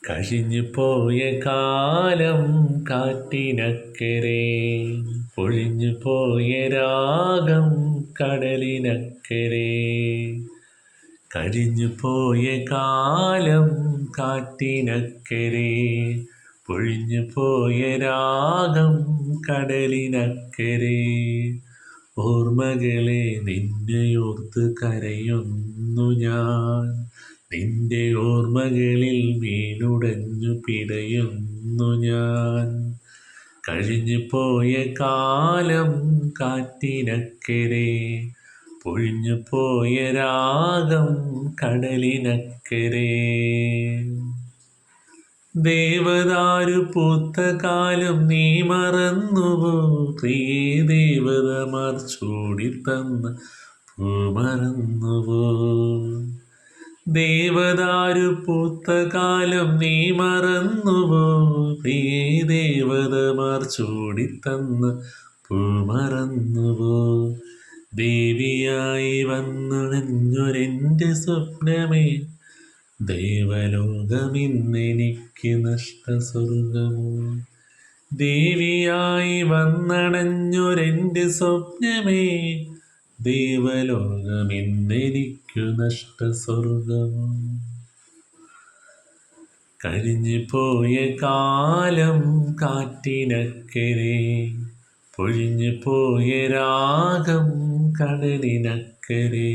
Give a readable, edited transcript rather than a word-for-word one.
കഴിഞ്ഞു പോയ കാലം കാറ്റിനക്കരെ, പൊഴിഞ്ഞു പോയ രാഗം കടലിനക്കരെ. കഴിഞ്ഞു പോയ കാലം കാറ്റിനക്കരെ, പൊഴിഞ്ഞു പോയ രാഗം കടലിനക്കരെ. ഓർമ്മകളെ നിന്നെയോർത്ത് കരയുന്നു ഞാൻ, നിന്റെ ഓർമ്മകളിൽ വീണുടഞ്ഞു പിടയുന്നു ഞാൻ. കഴിഞ്ഞു പോയ കാലം കാറ്റിനക്കരെ, പൊഴിഞ്ഞു പോയ രാഗം കടലിനക്കരെ. ദേവദാരു പൂത്ത കാലം നീ മറന്നുവോ? പ്രിയേ, ദേവതമാർ ചൂടിത്തന്ന പൂ മറന്നുവോ? ദേവദാരു പൂത്ത കാലം നീ മറന്നുവോ? പ്രിയേ, ദേവതമാർ ചൂടിത്തന്ന പൂ മറന്നുവോ? ദേവിയായി വന്നുണഞ്ഞൊരെൻ്റെ സ്വപ്നമേ, ദേവലോകമിന്നെനിക്ക് നഷ്ടസ്വർഗമോ? ദേവിയായി വന്നണഞ്ഞൊരെൻ്റെ സ്വപ്നമേ, ദേവലോകമിന്നെനിക്കു നഷ്ടസ്വർഗമോ? കഴിഞ്ഞു പോയ കാലം കാറ്റിനക്കരെ, പൊഴിഞ്ഞു പോയ രാഗം കടലിനക്കരെ.